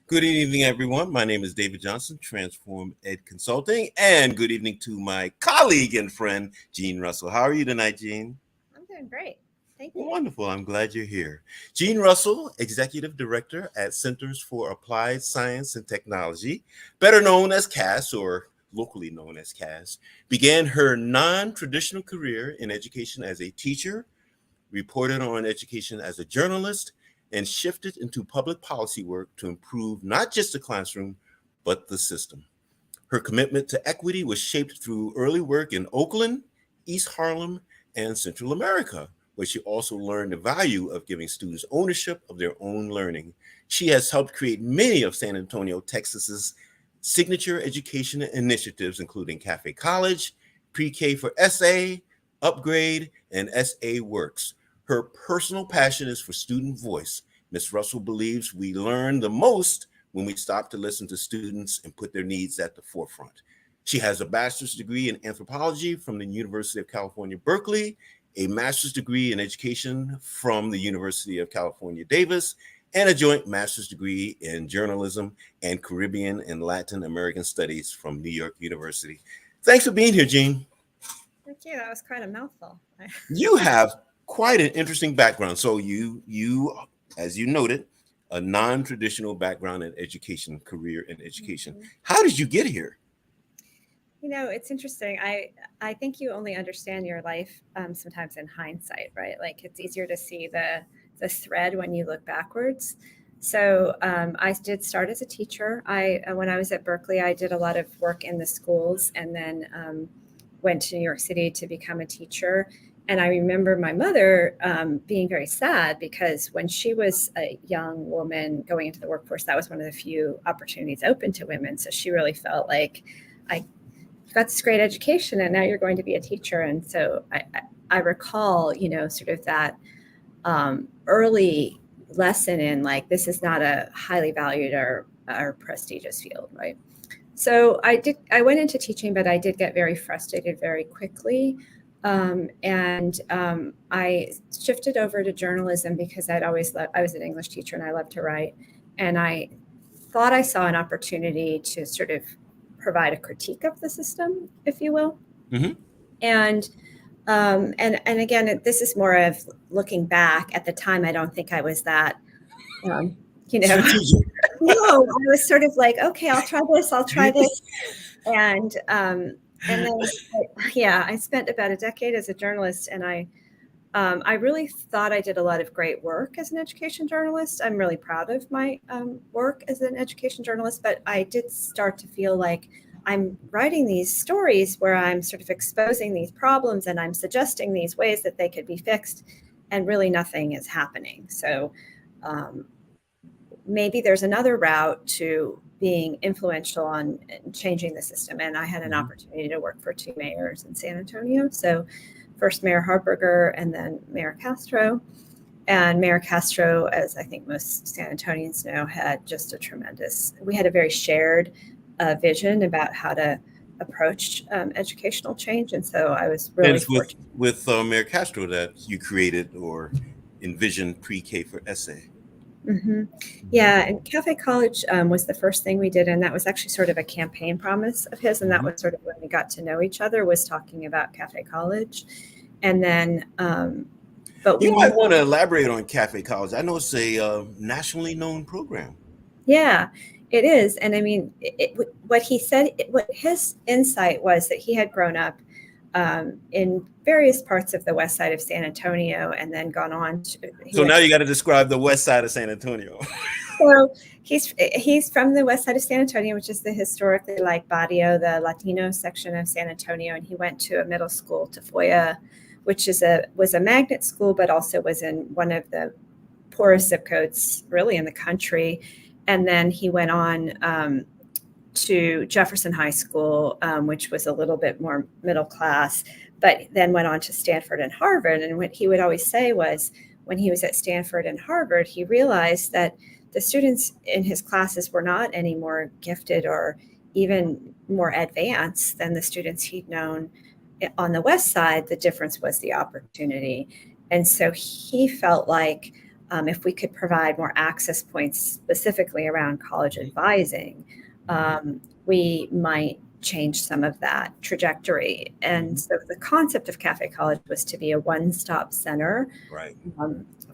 Good evening, everyone. My name is David Johnson, Transform Ed Consulting, and good evening to my colleague and friend, Jeanne Russell. How are you tonight, Jeanne? I'm doing great. Thank you. Wonderful. I'm glad you're here. Jeanne Russell, Executive Director at Centers for Applied Science and Technology, better known as CAS or locally known as CAS, began her non-traditional career in education as a teacher, reported on education as a journalist, and shifted into public policy work to improve not just the classroom, but the system. Her commitment to equity was shaped through early work in Oakland, East Harlem, and Central America, where she also learned the value of giving students ownership of their own learning. She has helped create many of San Antonio, Texas's signature education initiatives, including Cafe College, Pre-K for SA, Upgrade, and SA Works. Her personal passion is for student voice. Ms. Russell believes we learn the most when we stop to listen to students and put their needs at the forefront. She has a bachelor's degree in anthropology from the University of California, Berkeley, a master's degree in education from the University of California, Davis, and a joint master's degree in journalism and Caribbean and Latin American studies from New York University. Thanks for being here, Jeanne. Thank you. That was quite a mouthful. You have quite an interesting background. So you, as you noted, a non-traditional background in education, career in education. Mm-hmm. How did you get here? You know, it's interesting. I think you only understand your life sometimes in hindsight, right? Like it's easier to see the thread when you look backwards. So I did start as a teacher. When I was at Berkeley, I did a lot of work in the schools and then went to New York City to become a teacher. And I remember my mother being very sad because when she was a young woman going into the workforce, that was one of the few opportunities open to women. So she really felt like, I got this great education and now you're going to be a teacher. And so I recall, you know, sort of that early lesson in like, this is not a highly valued or prestigious field, right? So I went into teaching, but I did get very frustrated very quickly. I shifted over to journalism because I was an English teacher and I loved to write. And I thought I saw an opportunity to sort of provide a critique of the system, if you will. Mm-hmm. And again, this is more of looking back. At the time, I don't think I was that, you know, no, I was sort of like, okay, I'll try this. And then, yeah, I spent about a decade as a journalist, and I really thought I did a lot of great work as an education journalist. I'm really proud of my work as an education journalist, but I did start to feel like I'm writing these stories where I'm sort of exposing these problems and I'm suggesting these ways that they could be fixed, and really nothing is happening. So maybe there's another route to being influential on changing the system. And I had an opportunity to work for two mayors in San Antonio. So first Mayor Harberger and then Mayor Castro. And Mayor Castro, as I think most San Antonians know, had just we had a very shared vision about how to approach educational change. And so I was really fortunate. With Mayor Castro that you created or envisioned Pre-K for SA. Mm-hmm. Yeah, and Cafe College was the first thing we did, and that was actually sort of a campaign promise of his, and that was sort of when we got to know each other, was talking about Cafe College. And then, but you might want to elaborate on Cafe College. I know it's a nationally known program. Yeah, it is. And I mean, what his insight was that he had grown up in various parts of the west side of San Antonio and then gone on to... So now you got to describe the west side of San Antonio. So he's from the west side of San Antonio, which is the historically like Barrio, the Latino section of San Antonio. And he went to a middle school, Tafoya, which was a magnet school, but also was in one of the poorest zip codes really in the country. And then he went on to Jefferson High School, which was a little bit more middle class, but then went on to Stanford and Harvard. And what he would always say was when he was at Stanford and Harvard, he realized that the students in his classes were not any more gifted or even more advanced than the students he'd known on the West Side. The difference was the opportunity. And so he felt like if we could provide more access points specifically around college advising, we might change some of that trajectory. And so the concept of Cafe College was to be a one-stop center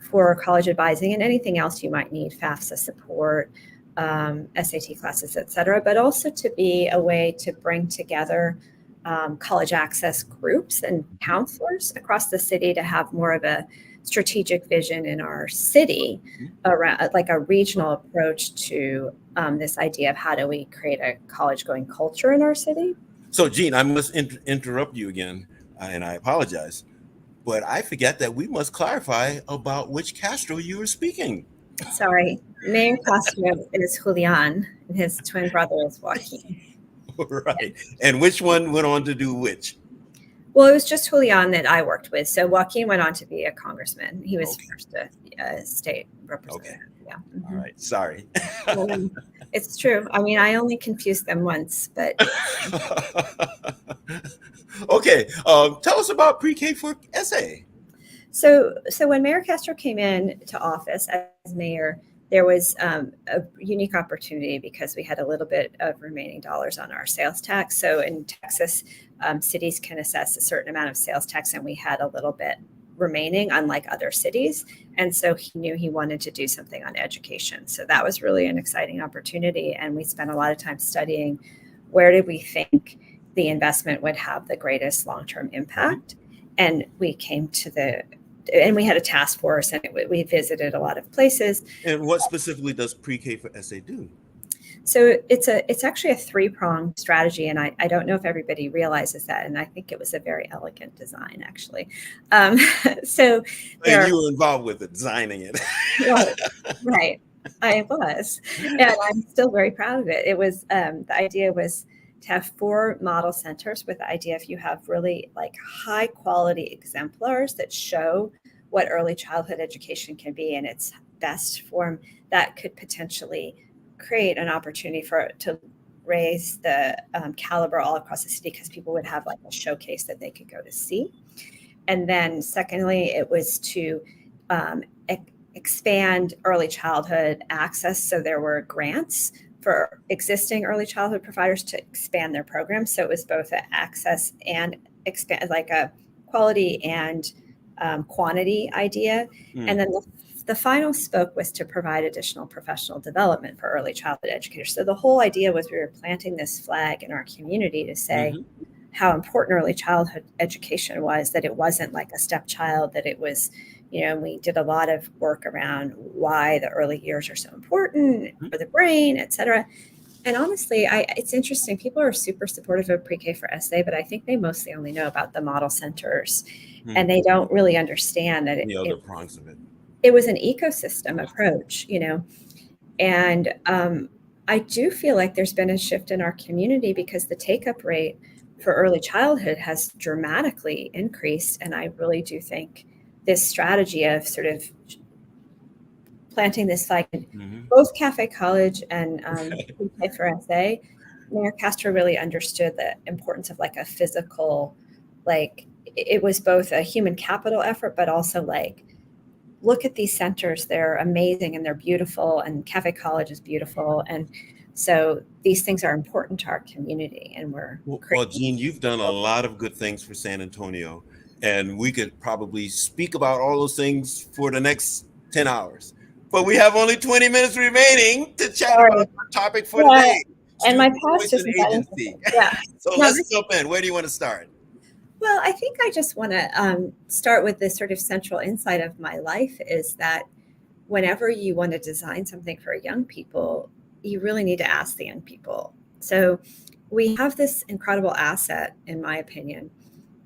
for college advising and anything else you might need, FAFSA support, SAT classes, et cetera, but also to be a way to bring together college access groups and counselors across the city to have more of a strategic vision in our city around like a regional approach to this idea of how do we create a college going culture in our city. So Jeanne, I must interrupt you again, and I apologize, but I forget that we must clarify about which Castro you were speaking. Sorry, Mayor Castro is Julian, and his twin brother is Joaquin. Right. And which one went on to do which? Well, it was just Julian that I worked with. So Joaquin went on to be a congressman. He was first a state representative. Yeah. All right. Sorry. It's true. I mean, I only confused them once, but. Okay. Tell us about Pre-K for SA. So when Mayor Castro came in to office as mayor, there was a unique opportunity because we had a little bit of remaining dollars on our sales tax. So in Texas, cities can assess a certain amount of sales tax, and we had a little bit remaining, unlike other cities. And so he knew he wanted to do something on education. So that was really an exciting opportunity. And we spent a lot of time studying where did we think the investment would have the greatest long-term impact. And we came to and we had a task force, and we visited a lot of places. And what specifically does Pre-K for SA do? So it's actually a three-pronged strategy, and I don't know if everybody realizes that, and I think it was a very elegant design, actually. And you were involved with it, designing it. Right, I was, and I'm still very proud of it. It was the idea was to have 4 model centers with the idea if you have really like high quality exemplars that show what early childhood education can be in its best form, that could potentially create an opportunity to raise the caliber all across the city, because people would have like a showcase that they could go to see. And then secondly, it was to expand early childhood access. So there were grants for existing early childhood providers to expand their programs. So it was both an access and expand, like a quality and quantity idea. And then the final spoke was to provide additional professional development for early childhood educators. So the whole idea was we were planting this flag in our community to say how important early childhood education was, that it wasn't like a stepchild, that it was, we did a lot of work around why the early years are so important for the brain, et cetera. And honestly, it's interesting. People are super supportive of Pre-K for SA, but I think they mostly only know about the model centers, and they don't really understand that the prongs of it. It was an ecosystem approach, and I do feel like there's been a shift in our community because the take-up rate for early childhood has dramatically increased. And I really do think this strategy of sort of planting this flag in both Cafe College and Pre-K for SA, Mayor Castro really understood the importance of like a physical, like it was both a human capital effort, but also like, look at these centers, they're amazing and they're beautiful, and Cafe College is beautiful. And so these things are important to our community, and well, Jeanne, you've done a lot of good things for San Antonio, and we could probably speak about all those things for the next 10 hours. But we have only 20 minutes remaining to chat about our topic for today. And my past is agency. So let's jump in. Where do you want to start? Well, I think I just want to start with this sort of central insight of my life is that whenever you want to design something for young people, you really need to ask the young people. So we have this incredible asset, in my opinion,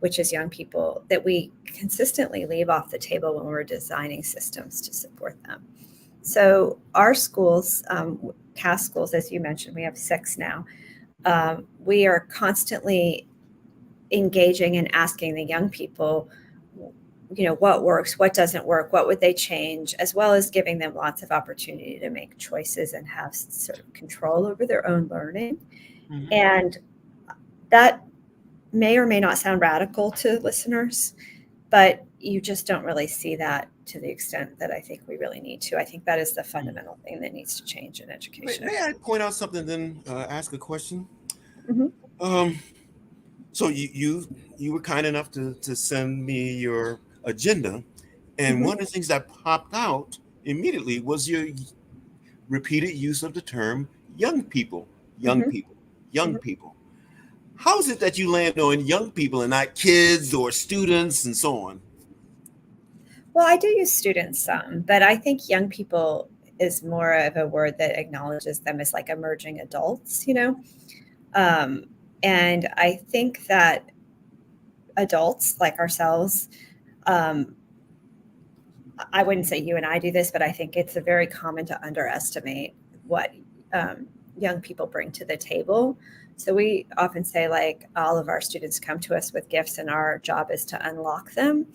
which is young people, that we consistently leave off the table when we're designing systems to support them. So our schools, CAS schools, as you mentioned, we have 6 now. We are constantly engaging and asking the young people, what works, what doesn't work, what would they change, as well as giving them lots of opportunity to make choices and have sort of control over their own learning. And that may or may not sound radical to listeners, but you just don't really see that to the extent that I think we really need to. I think that is the fundamental thing that needs to change in education. May I point out something, then ask a question? Mm-hmm. So you were kind enough to send me your agenda, and Mm-hmm. one of the things that popped out immediately was your repeated use of the term young people, young Mm-hmm. people, young Mm-hmm. people. How is it that you land on young people and not kids or students and so on? Well, I do use students some, but I think young people is more of a word that acknowledges them as like emerging adults, Um, and I think that adults like ourselves, um, I wouldn't say you and I do this, but I think it's very common to underestimate what young people bring to the table. So we often say, like, all of our students come to us with gifts, and our job is to unlock them.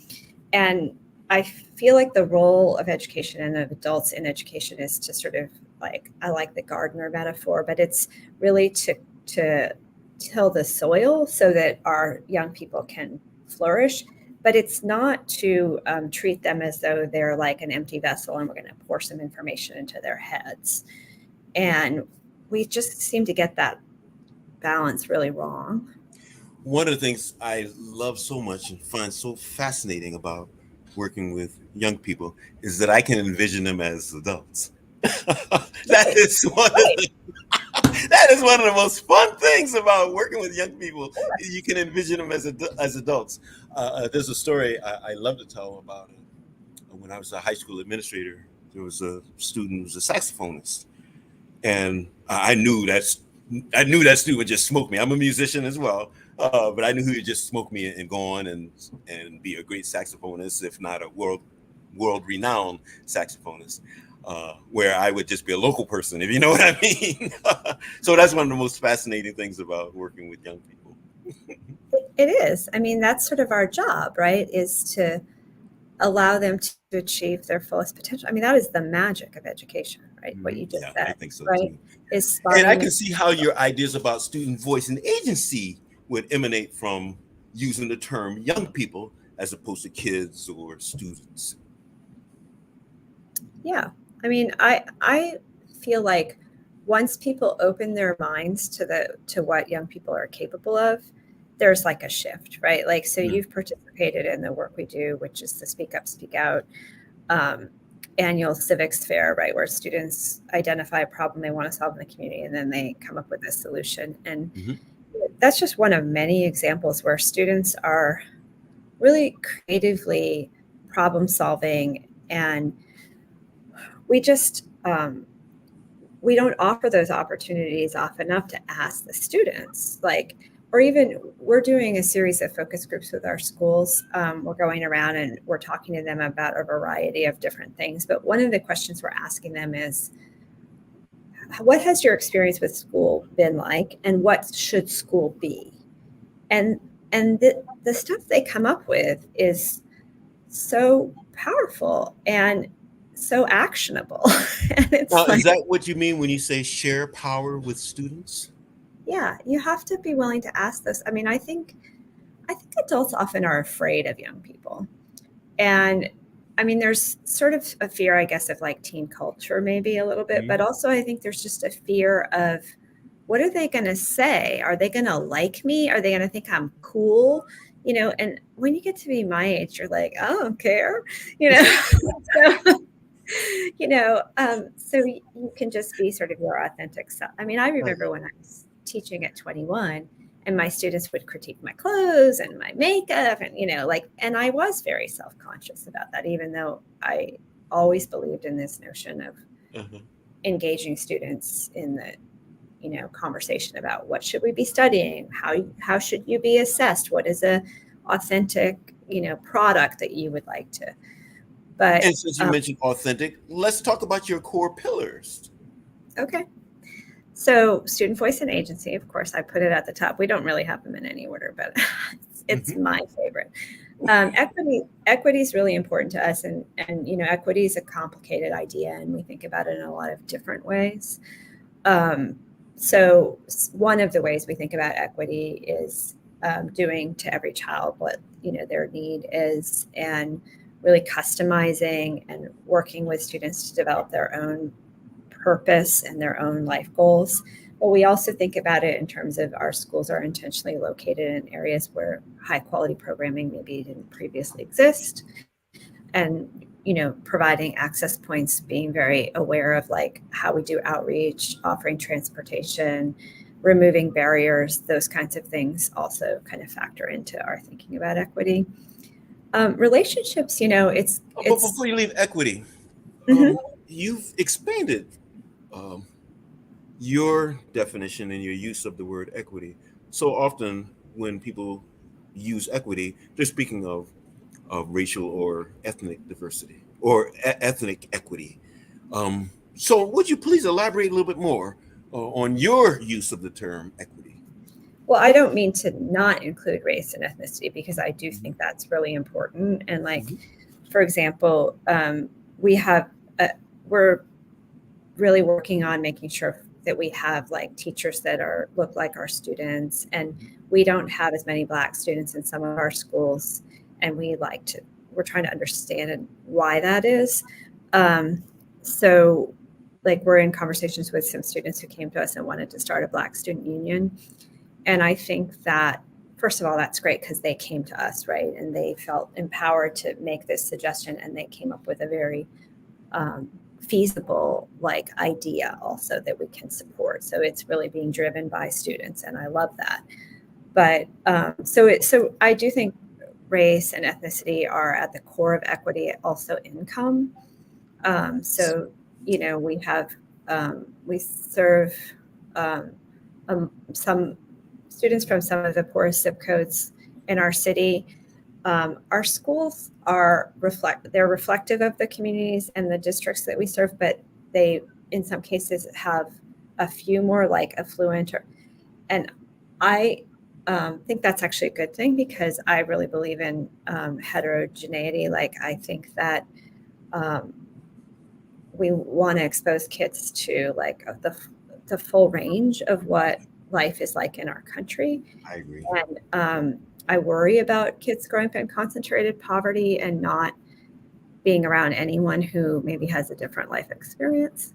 And I feel like the role of education and of adults in education is to sort of, like, I like the gardener metaphor, but it's really to till the soil so that our young people can flourish. But it's not to treat them as though they're like an empty vessel and we're going to pour some information into their heads. And we just seem to get that balance really wrong. One of the things I love so much and find so fascinating about working with young people is that I can envision them as adults. that Right. is one of Right. the that is one of the most fun things about working with young people. You can envision them as adults. There's a story I love to tell about when I was a high school administrator. There was a student who was a saxophonist, and I knew that student would just smoke me. I'm a musician as well, but I knew he would just smoke me and go on and be a great saxophonist, if not a world renowned saxophonist. Where I would just be a local person, if you know what I mean. So that's one of the most fascinating things about working with young people. It is. I mean, that's sort of our job, right? Is to allow them to achieve their fullest potential. I mean, that is the magic of education, right? What you just Yeah, I said, think so right? too. Is And I sparking. can see how your ideas about student voice and agency would emanate from using the term young people as opposed to kids or students. Yeah. I mean, I feel like once people open their minds to what young people are capable of, there's like a shift, right? Like, so Mm. you've participated in the work we do, which is the Speak Up, Speak Out um, annual civics fair, right, where students identify a problem they want to solve in the community, and then they come up with a solution. And Mhm. that's just one of many examples where students are really creatively problem solving, and we just we don't offer those opportunities often enough to ask the students, like, or even we're doing a series of focus groups with our schools. We're going around and we're talking to them about a variety of different things, but one of the questions we're asking them is, what has your experience with school been like, and what should school be? and and the stuff they come up with is so powerful and so actionable. And Now, it's is like, that what you mean when you say share power with students? yeah, you have to be willing to ask this. I mean, I think adults often are afraid of young people. And I mean, there's sort of a fear, I guess, of like teen culture, maybe a little bit, but Mhm. also I think there's just a fear of, what are they going to say? Are they going to like me? Are they going to think I'm cool? And when you get to be my age, you're like, I don't care, you know? So, so you can just be sort of your authentic self. I mean, I remember when I was teaching at 21 and my students would critique my clothes and my makeup, and, and I was very self-conscious about that, even though I always believed in this notion of Uh-huh. engaging students in the conversation about what should we be studying, how should you be assessed, what is a authentic product that you would like to. But And since you mentioned authentic, let's talk about your core pillars. okay, so student voice and agency, of course, I put it at the top. We don't really have them in any order, but it's Mhm. my favorite. Equity is really important to us, and equity is a complicated idea, and we think about it in a lot of different ways. So one of the ways we think about equity is doing to every child what their need is, and really customizing and working with students to develop their own purpose and their own life goals. But we also think about it in terms of our schools are intentionally located in areas where high quality programming maybe didn't previously exist. And, you know, providing access points, being very aware of like how we do outreach, offering transportation, removing barriers, those kinds of things also kind of factor into our thinking about equity. Relationships, you know, it's But before you leave equity, Mhm. you've expanded your definition and your use of the word equity. So often when people use equity, they're speaking of racial or ethnic diversity or ethnic equity. So would you please elaborate a little bit more on your use of the term equity? Well, I don't mean to not include race and ethnicity because I do think that's really important. And like, for example, we have we're really working on making sure that we have like teachers that look like our students, and we don't have as many Black students in some of our schools, and we're trying to understand why that is. So like we're in conversations with some students who came to us and wanted to start a Black student union. And I think that, first of all, that's great because they came to us, right? And they felt empowered to make this suggestion, and they came up with a very feasible like idea also that we can support. So it's really being driven by students, and I love that. But so I do think race and ethnicity are at the core of equity, also income. So you know, we serve some students from some of the poorest zip codes in our city. Our schools they're reflective of the communities and the districts that we serve, but they, in some cases, have a few more like affluent, and I think that's actually a good thing because I really believe in heterogeneity. Like I think that we want to expose kids to like the full range of what life is like in our country. I agree. And I worry about kids growing up in concentrated poverty and not being around anyone who maybe has a different life experience.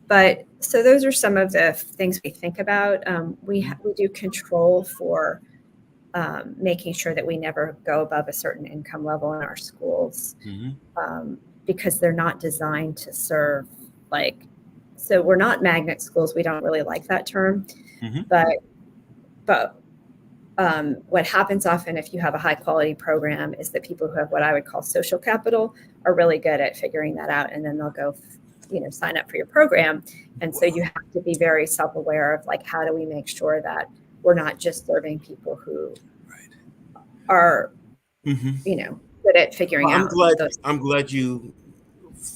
But so those are some of the things we think about. We do control for making sure that we never go above a certain income level in our schools, because they're not designed to serve like, so we're not magnet schools. We don't really like that term, but what happens often if you have a high quality program is that people who have what I would call social capital are really good at figuring that out, and then they'll go, you know, sign up for your program. And so you have to be very self-aware of like, how do we make sure that we're not just serving people who are, you know, good at figuring out those. I'm glad you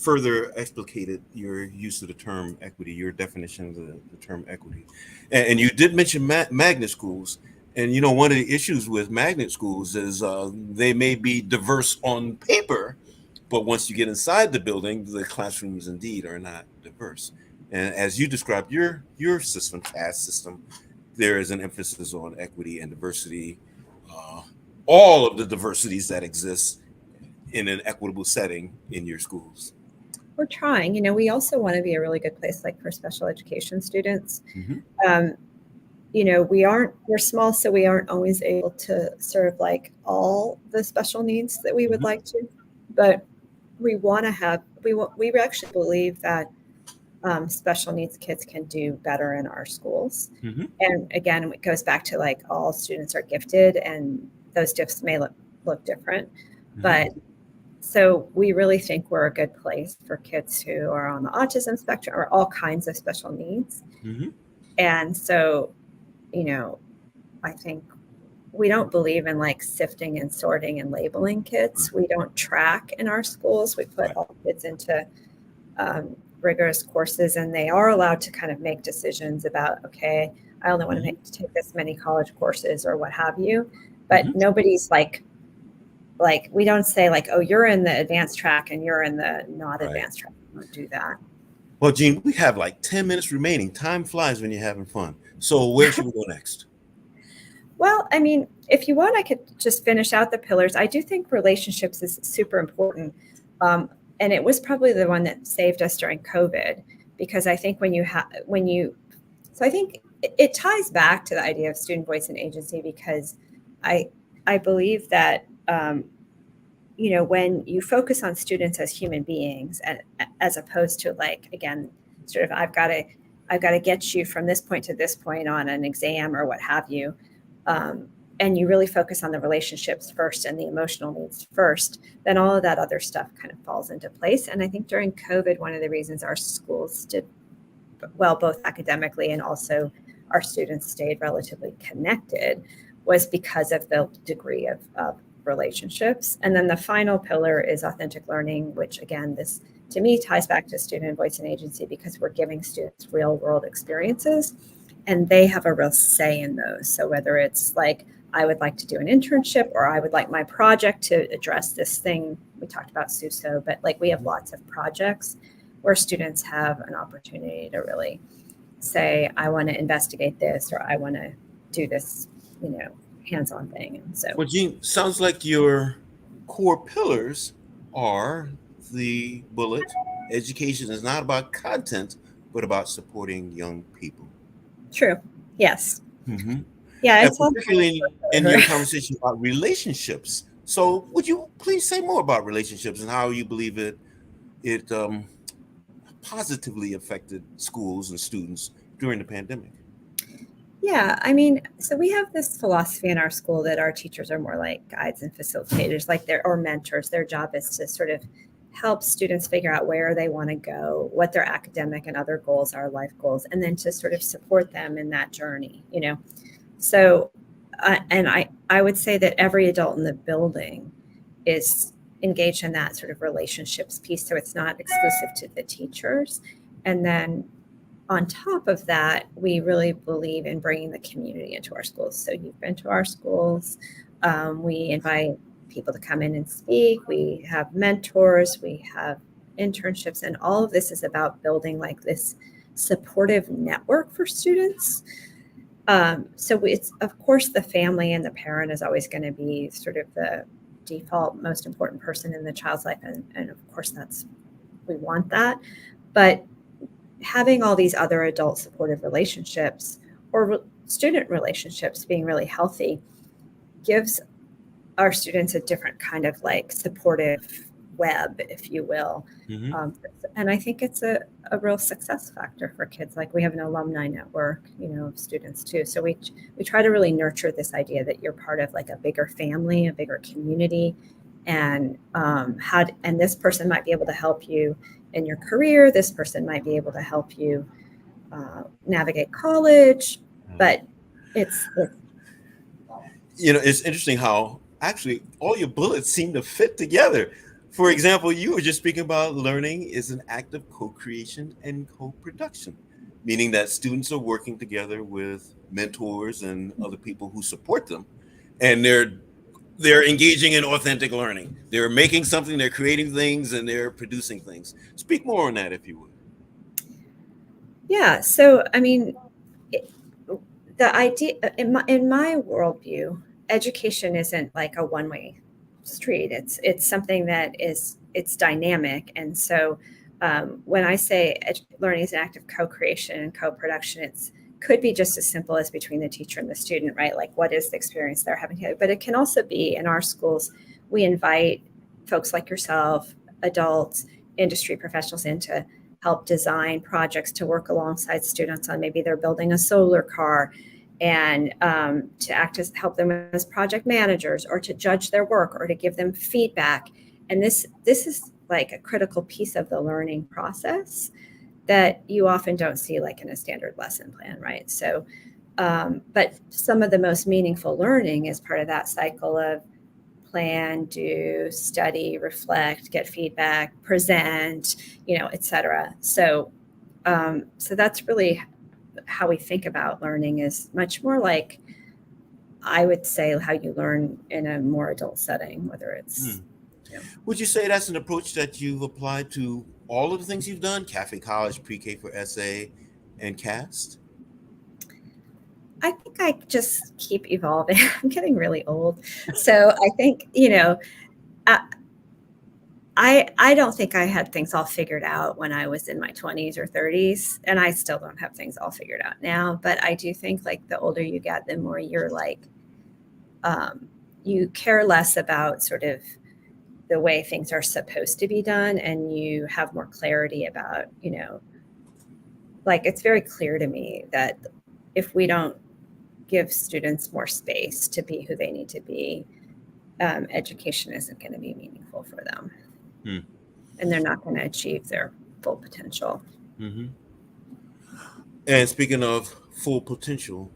further explicated your use of the term equity, your definition of the term equity. And you did mention magnet schools. And, you know, one of the issues with magnet schools is they may be diverse on paper, but once you get inside the building, the classrooms indeed are not diverse. And as you described your system, 𝐾𝐨 system, there is an emphasis on equity and diversity, all of the diversities that exist in an equitable setting in your schools. We're trying, you know, we also want to be a really good place like for special education students. You know, we're small, so we aren't always able to serve like all the special needs that we would like to, but we want to have, we actually believe that special needs kids can do better in our schools. And again, it goes back to like all students are gifted, and those gifts may look different, but so we really think we're a good place for kids who are on the autism spectrum or all kinds of special needs. And so, you know, I think we don't believe in like sifting and sorting and labeling kids. We don't track in our schools. We put all kids into rigorous courses, and they are allowed to kind of make decisions about, okay, I only want to take this many college courses or what have you. But nobody's like we don't say like, oh, you're in the advanced track and you're in the not advanced track. We don't do that. Well, Jeanne, we have like 10 minutes remaining. Time flies when you're having fun. So where should we go next? Well, I mean, if you want, I could just finish out the pillars. I do think relationships is super important. And it was probably the one that saved us during COVID, because I think so I think it ties back to the idea of student voice and agency, because I believe that, when you focus on students as human beings, and as opposed to, like, again, sort of, I've got to get you from this point to this point on an exam or what have you. And you really focus on the relationships first and the emotional needs first, then all of that other stuff kind of falls into place. And I think during COVID, one of the reasons our schools did well, both academically and also our students stayed relatively connected, was because of the degree of relationships. And then the final pillar is authentic learning, which, again, this to me ties back to student voice and agency, because we're giving students real world experiences and they have a real say in those. So whether it's like, I would like to do an internship, or I would like my project to address this thing. We talked about SUSO, but like, we have lots of projects where students have an opportunity to really say, I want to investigate this, or I want to do this, hands-on thing. And so, Well, Jeanne, sounds like your core pillars are the bullet. Education is not about content, but about supporting young people. true. Yes. Mm-hmm. Yeah. And It's all particularly in your conversation about relationships. So would you please say more about relationships and how you believe it positively affected schools and students during the pandemic? Yeah, I mean, so we have this philosophy in our school that our teachers are more like guides and facilitators, like or mentors. Their job is to sort of help students figure out where they want to go, what their academic and other goals are, life goals, and then to sort of support them in that journey, So, and I would say that every adult in the building is engaged in that sort of relationships piece. So it's not exclusive to the teachers. And then on top of that, we really believe in bringing the community into our schools. So you've been to our schools. We invite people to come in and speak. We have mentors. We have internships. And all of this is about building like this supportive network for students. So it's, of course, the family and the parent is always going to be sort of the default most important person in the child's life. And of course, we want that. But having all these other adult supportive relationships, or student relationships being really healthy, gives our students a different kind of like supportive web, if you will. Mm-hmm. And I think it's a real success factor for kids. Like, we have an alumni network, of students too. So we try to really nurture this idea that you're part of like a bigger family, a bigger community, and and this person might be able to help you in your career. This person might be able to help you navigate college, but it's interesting how actually all your bullets seem to fit together. For example, you were just speaking about learning is an act of co-creation and co-production, meaning that students are working together with mentors and other people who support them, and they're engaging in authentic learning. They're making something, they're creating things, and they're producing things. Speak more on that, if you would. Yeah. So, I mean, the idea in my worldview, education isn't like a one-way street. It's something that it's dynamic. And so when I say learning is an act of co-creation and co-production, it's could be just as simple as between the teacher and the student, right? Like, what is the experience they're having together? But it can also be, in our schools, we invite folks like yourself, adults, industry professionals in to help design projects, to work alongside students on, maybe they're building a solar car, and to help them as project managers, or to judge their work, or to give them feedback. And this is like a critical piece of the learning process that you often don't see like in a standard lesson plan, right? So, but some of the most meaningful learning is part of that cycle of plan, do, study, reflect, get feedback, present, et cetera. So that's really how we think about learning, is much more like, I would say, how you learn in a more adult setting, whether it's. Would you say that's an approach that you've applied to all of the things you've done, Cafe College, Pre-K for SA, and CAST? I think I just keep evolving. I'm getting really old. So I think, I don't think I had things all figured out when I was in my 20s or 30s, and I still don't have things all figured out now. But I do think like the older you get, the more you're like, you care less about sort of the way things are supposed to be done, and you have more clarity about, like it's very clear to me that if we don't give students more space to be who they need to be, education isn't going to be meaningful for them. And they're not going to achieve their full potential. Mm-hmm. And speaking of full potential,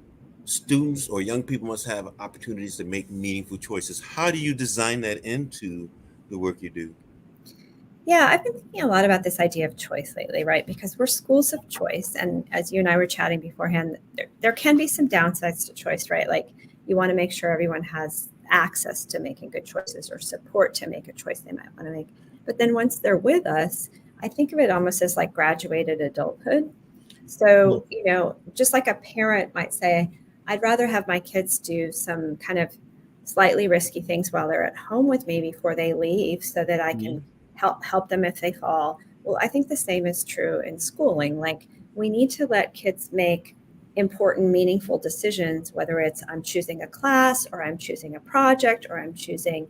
students or young people must have opportunities to make meaningful choices. How do you design that into the work you do? Yeah, I've been thinking a lot about this idea of choice lately, right? Because we're schools of choice. And as you and I were chatting beforehand, there can be some downsides to choice, right? Like you want to make sure everyone has access to making good choices or support to make a choice they might want to make. But then once they're with us, I think of it almost as like graduated adulthood. So, just like a parent might say, I'd rather have my kids do some kind of slightly risky things while they're at home with me before they leave so that I can help them if they fall. Well, I think the same is true in schooling. Like we need to let kids make important, meaningful decisions, whether it's I'm choosing a class or I'm choosing a project or I'm choosing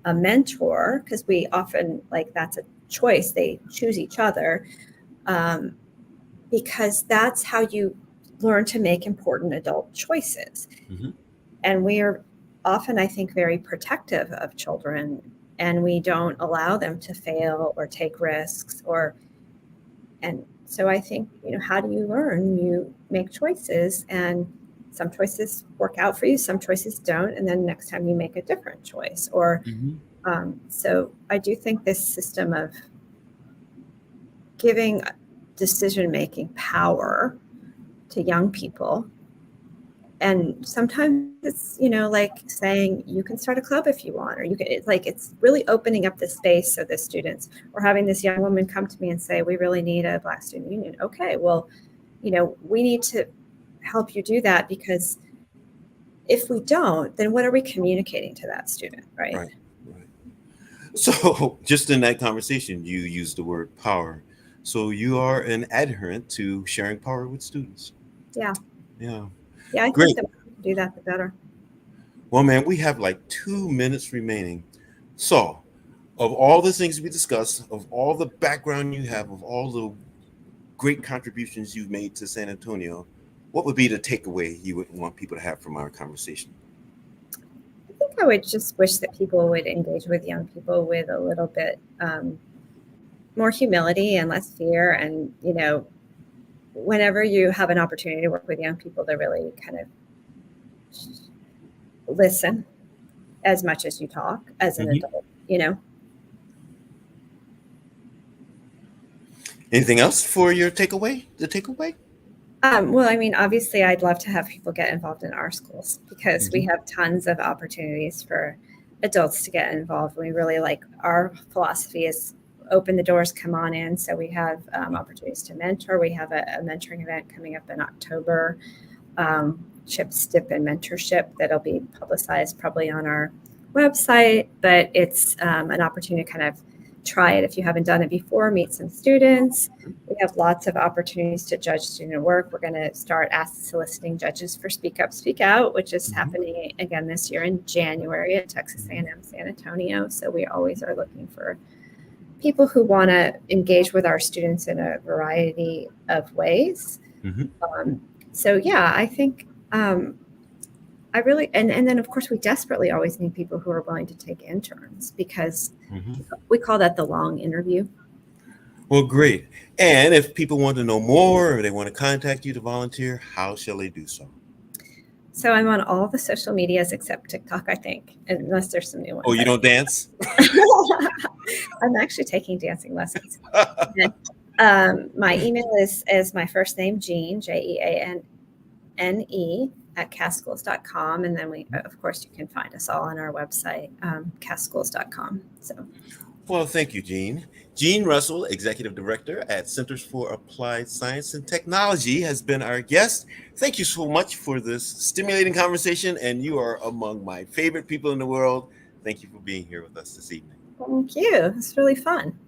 a mentor, because we often like that's a choice. They choose each other because that's how you learn to make important adult choices. Mm-hmm. And we are often, I think, very protective of children, and we don't allow them to fail or take risks and so I think, how do you learn? You make choices, and some choices work out for you, some choices don't, and then next time you make a different choice. Or so I do think this system of giving decision-making power to young people, and sometimes it's, like saying you can start a club if you want, or you can, it's really opening up the space so the students, or having this young woman come to me and say, we really need a Black student union. Okay, well, we need to help you do that, because if we don't, then what are we communicating to that student, right? So just in that conversation, you used the word power. So you are an adherent to sharing power with students. Yeah. I Great. think the more we can do that, the better. Well, man, we have like 2 minutes remaining. So of all the things we discussed, of all the background you have, of all the great contributions you've made to San Antonio, what would be the takeaway you would want people to have from our conversation? I think I would just wish that people would engage with young people with a little bit more humility and less fear. And, whenever you have an opportunity to work with young people, to really kind of listen as much as you talk as an adult, Anything else for your takeaway? The takeaway? Well, I mean, obviously, I'd love to have people get involved in our schools, because we have tons of opportunities for adults to get involved. We really our philosophy is open the doors, come on in. So we have opportunities to mentor. We have a mentoring event coming up in October, Chip, Stip, and Mentorship, that'll be publicized probably on our website. But it's an opportunity to kind of try it if you haven't done it before, meet some students. We have lots of opportunities to judge student work. We're going to start soliciting judges for Speak Up, Speak Out, which is happening again this year in January at Texas A&M San Antonio. So we always are looking for people who want to engage with our students in a variety of ways. I think I really, and then of course we desperately always need people who are willing to take interns, because we call that the long interview. Well, great. And if people want to know more, or they want to contact you to volunteer, how shall they do so? So I'm on all the social medias except TikTok, I think, unless there's some new ones. Oh, you don't dance? I'm actually taking dancing lessons. My email is my first name, Jeanne, Jeanne, at 𝐃𝐨𝐧'𝐭. And then of course, you can find us all on our website, 𝐃𝐨𝐧'𝐭. So. Well, thank you, Jeanne. Jeanne Russell, Executive Director at Centers for Applied Science and Technology, has been our guest. Thank you so much for this stimulating conversation, and you are among my favorite people in the world. Thank you for being here with us this evening. Thank you. It's really fun.